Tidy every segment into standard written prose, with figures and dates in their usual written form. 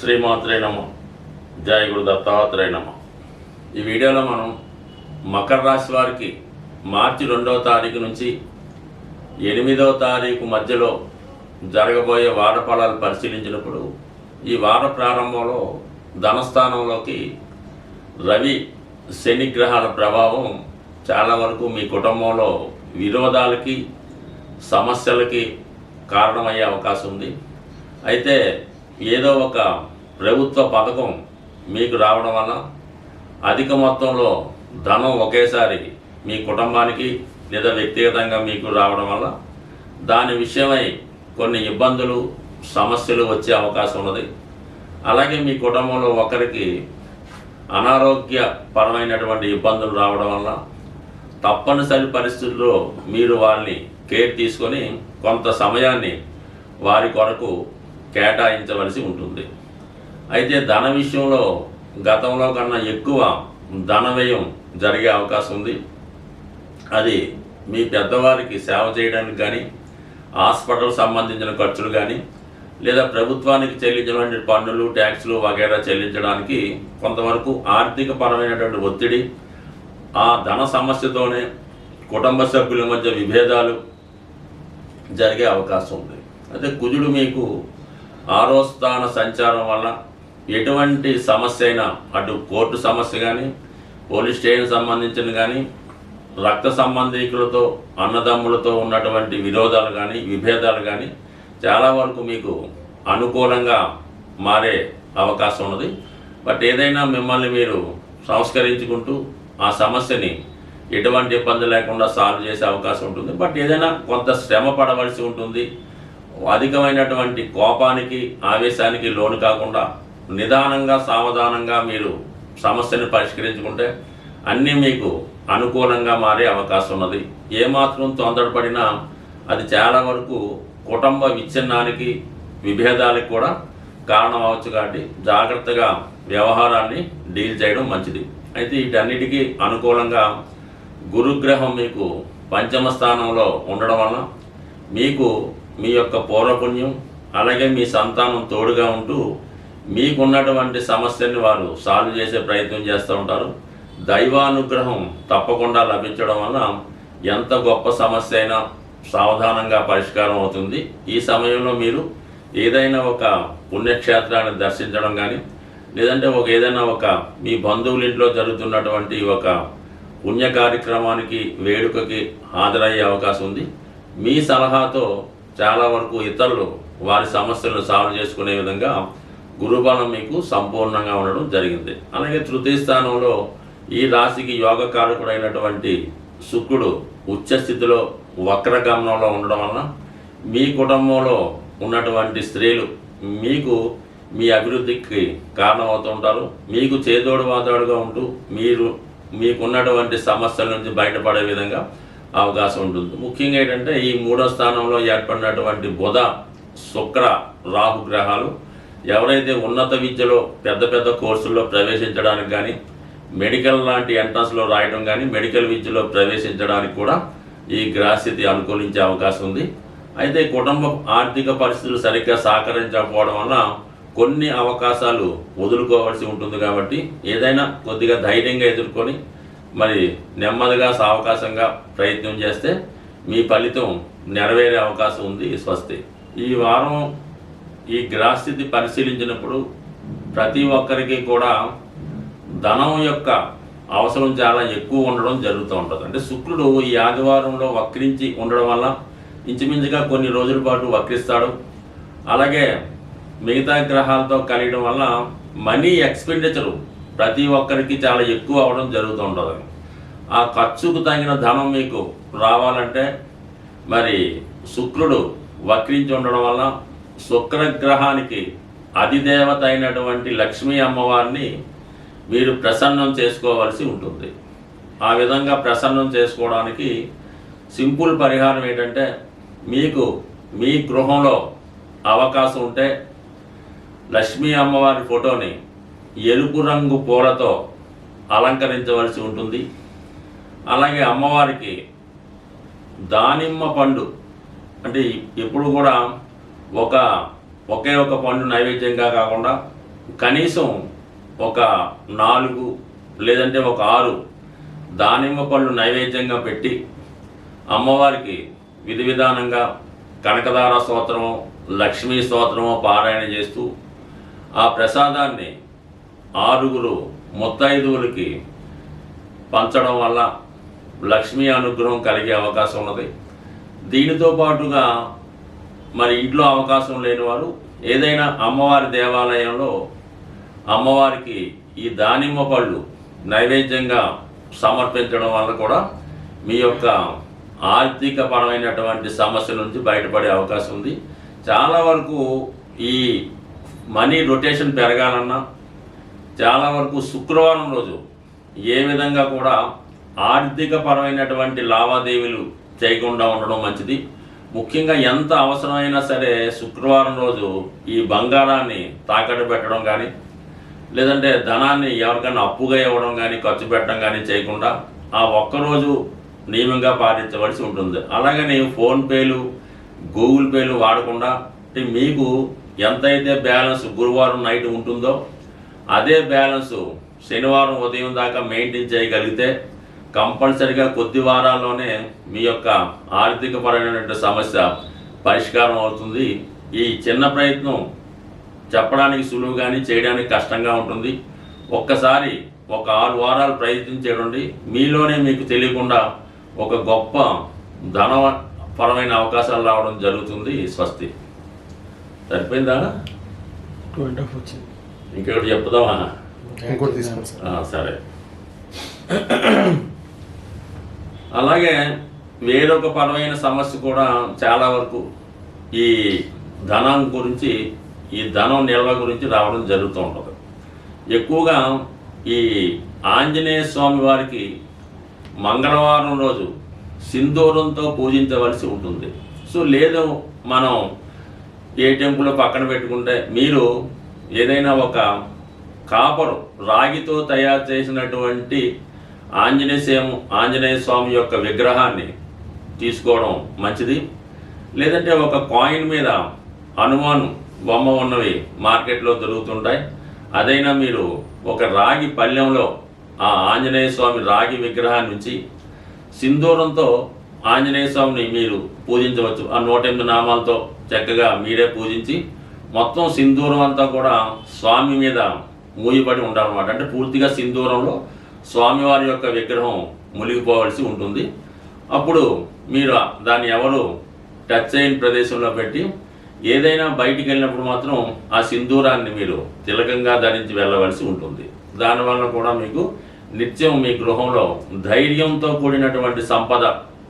శ్రీమాత్రే నమ. జై గురు దత్తాత్రేయ నమ. ఈ వీడియోలో మనం మకర రాశి వారికి మార్చి 2వ తారీఖు నుంచి 8వ తారీఖు మధ్యలో జరగబోయే వార ఫలాలు పరిశీలించినప్పుడు ఈ వార ప్రారంభంలో ధనస్థానంలోకి రవి శని గ్రహాల ప్రభావం చాలా వరకు మీ కుటుంబంలో విరోధాలకి సమస్యలకి కారణమయ్యే అవకాశం ఉంది. అయితే ఏదో ఒక ప్రభుత్వ పథకం మీకు రావడం వల్ల అధిక మొత్తంలో ధనం ఒకేసారి మీ కుటుంబానికి లేదా వ్యక్తిగతంగా మీకు రావడం వల్ల దాని విషయమై కొన్ని ఇబ్బందులు సమస్యలు వచ్చే అవకాశం ఉన్నది. అలాగే మీ కుటుంబంలో ఒకరికి అనారోగ్యపరమైనటువంటి ఇబ్బందులు రావడం వల్ల తప్పనిసరి పరిస్థితుల్లో మీరు వారిని కేర్ తీసుకొని కొంత సమయాన్ని వారి కొరకు కేటాయించవలసి ఉంటుంది. అయితే ధన విషయంలో గతంలో కన్నా ఎక్కువ ధన వ్యయం జరిగే అవకాశం ఉంది. అది మీ పెద్దవారికి సేవ చేయడానికి కానీ, హాస్పిటల్ సంబంధించిన ఖర్చులు కానీ, లేదా ప్రభుత్వానికి చెల్లించినటువంటి పన్నులు ట్యాక్సులు వగైరా చెల్లించడానికి కొంతవరకు ఆర్థిక పరమైనటువంటి ఒత్తిడి, ఆ ధన సమస్యతోనే కుటుంబ సభ్యుల మధ్య విభేదాలు జరిగే అవకాశం ఉంది. అయితే కుజుడు మీకు 6వ స్థాన సంచారం వల్ల ఎటువంటి సమస్య అయినా, అటు కోర్టు సమస్య కానీ, పోలీస్ స్టేషన్ సంబంధించిన కానీ, రక్త సంబంధికులతో అన్నదమ్ములతో ఉన్నటువంటి విరోధాలు కానీ, విభేదాలు కానీ చాలా వరకు మీకు అనుకూలంగా మారే అవకాశం ఉన్నది. బట్ ఏదైనా మిమ్మల్ని మీరు సంస్కరించుకుంటూ ఆ సమస్యని ఎటువంటి ఇబ్బంది లేకుండా సాల్వ్ చేసే అవకాశం ఉంటుంది. బట్ ఏదైనా కొంత శ్రమ పడవలసి ఉంటుంది. అధికమైనటువంటి కోపానికి ఆవేశానికి లోను కాకుండా నిదానంగా సావధానంగా మీరు సమస్యను పరిష్కరించుకుంటే అన్నీ మీకు అనుకూలంగా మారే అవకాశం ఉన్నది. ఏమాత్రం తొందరపడినా అది చాలా వరకు కుటుంబ విచ్ఛిన్నానికి విభేదాలకు కూడా కారణం అవ్వచ్చు. కాబట్టి జాగ్రత్తగా వ్యవహారాన్ని డీల్ చేయడం మంచిది. అయితే వీటన్నిటికీ అనుకూలంగా గురుగ్రహం మీకు 5వ స్థానంలో ఉండడం వలన మీకు మీ యొక్క పూర్వపుణ్యం అలాగే మీ సంతానం తోడుగా ఉంటూ మీకున్నటువంటి సమస్యని వారు సాల్వ్ చేసే ప్రయత్నం చేస్తూ ఉంటారు. దైవానుగ్రహం తప్పకుండా లభించడం వల్ల ఎంత గొప్ప సమస్య అయినా సావధానంగా పరిష్కారం అవుతుంది. ఈ సమయంలో మీరు ఏదైనా ఒక పుణ్యక్షేత్రాన్ని దర్శించడం కానీ, లేదంటే ఏదైనా ఒక మీ బంధువుల ఇంట్లో జరుగుతున్నటువంటి ఒక పుణ్య కార్యక్రమానికి వేడుకకి హాజరయ్యే అవకాశం ఉంది. మీ సలహాతో చాలా వరకు ఇతరులు వారి సమస్యలను సాల్వ్ చేసుకునే విధంగా గురుబలం మీకు సంపూర్ణంగా ఉండడం జరిగింది. అలాగే తృతీయ స్థానంలో ఈ రాశికి యోగకారకుడైనటువంటి శుక్రుడు ఉచ్చస్థితిలో వక్రగమనంలో ఉండడం వలన మీ కుటుంబంలో ఉన్నటువంటి స్త్రీలు మీకు మీ అభివృద్ధికి కారణమవుతుంటారు. మీకు చేదోడు వాదోడుగా ఉంటూ మీకున్నటువంటి సమస్యల నుంచి బయటపడే విధంగా అవకాశం ఉంటుంది. ముఖ్యంగా ఏంటంటే ఈ 3వ స్థానంలో ఏర్పడినటువంటి బుధ శుక్ర రాహు గ్రహాలు ఎవరైతే ఉన్నత విద్యలో పెద్ద పెద్ద కోర్సుల్లో ప్రవేశించడానికి కానీ, మెడికల్ లాంటి ఎంట్రన్స్లో రాయడం కానీ, మెడికల్ విద్యలో ప్రవేశించడానికి కూడా ఈ గ్రహస్థితి అనుకూలించే అవకాశం ఉంది. అయితే కుటుంబ ఆర్థిక పరిస్థితులు సరిగ్గా సహకరించకపోవడం వల్ల కొన్ని అవకాశాలు వదులుకోవాల్సి ఉంటుంది. కాబట్టి ఏదైనా కొద్దిగా ధైర్యంగా ఎదుర్కొని మరి నెమ్మదిగా సావకాశంగా ప్రయత్నం చేస్తే మీ ఫలితం నెరవేరే అవకాశం ఉంది. స్వస్తి. ఈ వారం ఈ గ్రహస్థితి పరిశీలించినప్పుడు ప్రతి ఒక్కరికి కూడా ధనం యొక్క అవసరం చాలా ఎక్కువ ఉండడం జరుగుతూ ఉంటుంది. అంటే శుక్రుడు ఈ ఆదివారంలో వక్రించి ఉండడం వల్ల ఇంచుమించుగా కొన్ని రోజుల పాటు వక్రిస్తాడు. అలాగే మిగతా గ్రహాలతో కలియడం వల్ల మనీ ఎక్స్పెండిచరు ప్రతి ఒక్కరికి చాలా ఎక్కువ అవడం జరుగుతూ ఉంటుంది. ఆ ఖర్చుకు తగిన ధనం మీకు రావాలంటే మరి శుక్రుడు వక్రించి ఉండడం వల్ల శుక్రగ్రహానికి అధిదేవత అయినటువంటి లక్ష్మీ అమ్మవారిని మీరు ప్రసన్నం చేసుకోవలసి ఉంటుంది. ఆ విధంగా ప్రసన్నం చేసుకోవడానికి సింపుల్ పరిహారం ఏంటంటే, మీకు మీ గృహంలో అవకాశం ఉంటే లక్ష్మీ అమ్మవారి ఫోటోని ఎరుపు రంగు పూలతో అలంకరించవలసి ఉంటుంది. అలాగే అమ్మవారికి దానిమ్మ పండు, అంటే ఎప్పుడు కూడా ఒకే ఒక పండు నైవేద్యంగా కాకుండా కనీసం ఒక 4 లేదంటే ఒక 6 దానిమ్మ పళ్ళు నైవేద్యంగా పెట్టి అమ్మవారికి విధి విధానంగా కనకదార స్తోత్రమో లక్ష్మీ స్తోత్రమో పారాయణ చేస్తూ ఆ ప్రసాదాన్ని 6 ముత్తైదువులకి పంచడం వల్ల లక్ష్మీ అనుగ్రహం కలిగే అవకాశం ఉన్నది. దీనితో పాటుగా మరి ఇంట్లో అవకాశం లేని వారు ఏదైనా అమ్మవారి దేవాలయంలో అమ్మవారికి ఈ దానిమ్మ పళ్ళు నైవేద్యంగా సమర్పించడం వల్ల కూడా మీ యొక్క ఆర్థిక పరమైనటువంటి సమస్య నుంచి బయటపడే అవకాశం ఉంది. చాలా వరకు ఈ మనీ రొటేషన్ పెరగాలన్నా చాలా వరకు శుక్రవారం రోజు ఏ విధంగా కూడా ఆర్థిక పరమైనటువంటి లావాదేవీలు చేయకుండా ఉండడం మంచిది. ముఖ్యంగా ఎంత అవసరమైనా సరే శుక్రవారం రోజు ఈ బంగారాన్ని తాకట్టు పెట్టడం కానీ లేదంటే ధనాన్ని ఎవరికైనా అప్పుగా ఇవ్వడం కానీ ఖర్చు పెట్టడం కానీ చేయకుండా ఆ ఒక్కరోజు నియమంగా పాటించవలసి ఉంటుంది. అలాగని ఫోన్పేలు గూగుల్ పేలు వాడకుండా మీకు ఎంతైతే బ్యాలెన్స్ గురువారం నైట్ ఉంటుందో అదే బ్యాలెన్స్ శనివారం ఉదయం దాకా మెయింటైన్ చేయగలిగితే కంపల్సరిగా కొద్ది వారాల్లోనే మీ యొక్క ఆర్థిక పరమైనటువంటి సమస్య పరిష్కారం అవుతుంది. ఈ చిన్న ప్రయత్నం చెప్పడానికి సులువు కానీ చేయడానికి కష్టంగా ఉంటుంది. ఒక్కసారి ఒక 6 వారాలు ప్రయత్నించేయండి. మీలోనే మీకు తెలియకుండా ఒక గొప్ప ధనపరమైన అవకాశాలు రావడం జరుగుతుంది. స్వస్తి. సరిపోయిందా? 2.5 వచ్చింది. ఇంకొకటి చెప్తావా? ఇంకోటి తీసుకోండి సార్. సరే. అలాగే వేరొక పరమైన సమస్య కూడా చాలా వరకు ఈ ధనం గురించి ఈ ధనం నిల్వ గురించి రావడం జరుగుతూ ఉంటుంది. ఎక్కువగా ఈ ఆంజనేయ స్వామి వారికి మంగళవారం రోజు సింధూరంతో పూజించవలసి ఉంటుంది. సో లేదు మనం ఏ టెంపుల్ పక్కన పెట్టుకుంటే మీరు ఏదైనా ఒక కాపరు రాగితో తయారు చేసినటువంటి ఆంజనేయ స్వామి యొక్క విగ్రహాన్ని తీసుకోవడం మంచిది. లేదంటే ఒక కాయిన్ మీద హనుమాన్ బొమ్మ ఉన్నవి మార్కెట్లో దొరుకుతుంటాయి. అదైనా మీరు ఒక రాగి పళ్ళెంలో ఆ ఆంజనేయ స్వామి రాగి విగ్రహాన్ని ఉంచి సింధూరంతో ఆంజనేయ స్వామిని మీరు పూజించవచ్చు. ఆ 108 నామాలతో చక్కగా మీరే పూజించి మొత్తం సింధూరం అంతా కూడా స్వామి మీద మూయబడి ఉండాలన్నమాట. అంటే పూర్తిగా సింధూరంలో స్వామివారి యొక్క విగ్రహం మునిగిపోవలసి ఉంటుంది. అప్పుడు మీరు దాన్ని ఎవరు టచ్ చేయని ప్రదేశంలో పెట్టి ఏదైనా బయటికి వెళ్ళినప్పుడు మాత్రం ఆ సింధూరాన్ని మీరు తిలకంగా ధరించి వెళ్ళవలసి ఉంటుంది. దానివల్ల కూడా మీకు నిత్యం మీ గృహంలో ధైర్యంతో కూడినటువంటి సంపద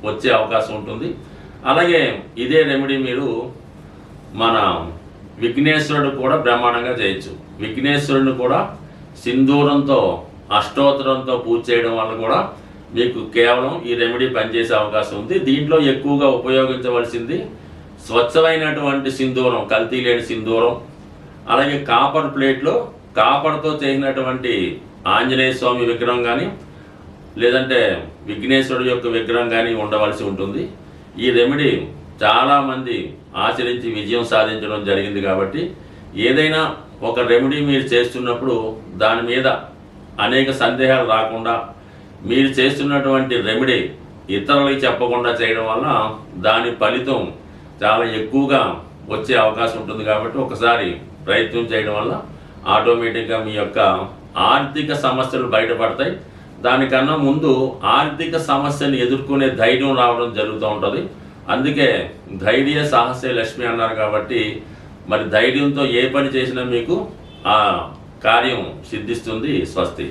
వచ్చే అవకాశం ఉంటుంది. అలాగే ఇదే రెమెడీ మీరు మన విఘ్నేశ్వరుడు కూడా బ్రహ్మాండంగా చేయొచ్చు. విఘ్నేశ్వరుడు కూడా సింధూరంతో అష్టోత్తరంతో పూజ చేయడం వల్ల కూడా మీకు కేవలం ఈ రెమెడీ పనిచేసే అవకాశం ఉంది. దీంట్లో ఎక్కువగా ఉపయోగించవలసింది స్వచ్ఛమైనటువంటి సింధూరం, కల్తీ లేని సింధూరం. అలాగే కాపర్ ప్లేట్లో కాపర్తో చేసినటువంటి ఆంజనేయ స్వామి విగ్రహం కానీ లేదంటే విఘ్నేశ్వరుడు యొక్క విగ్రహం కానీ ఉండవలసి ఉంటుంది. ఈ రెమెడీ చాలామంది ఆచరించి విజయం సాధించడం జరిగింది. కాబట్టి ఏదైనా ఒక రెమెడీ మీరు చేస్తున్నప్పుడు దాని మీద అనేక సందేహాలు రాకుండా మీరు చేస్తున్నటువంటి రెమెడీ ఇతరులకి చెప్పకుండా చేయడం వల్ల దాని ఫలితం చాలా ఎక్కువగా వచ్చే అవకాశం ఉంటుంది. కాబట్టి ఒకసారి ప్రయత్నం చేయడం వల్ల ఆటోమేటిక్గా మీ యొక్క ఆర్థిక సమస్యలు బయటపడతాయి. దానికన్నా ముందు ఆర్థిక సమస్యను ఎదుర్కొనే ధైర్యం రావడం జరుగుతూ ఉంటుంది. అందుకే ధైర్య సాహసే లక్ష్మి అన్నారు. కాబట్టి మరి ధైర్యంతో ఏ పని చేసినా మీకు ఆ కార్యం సిద్ధిస్తుంది. స్వస్తి.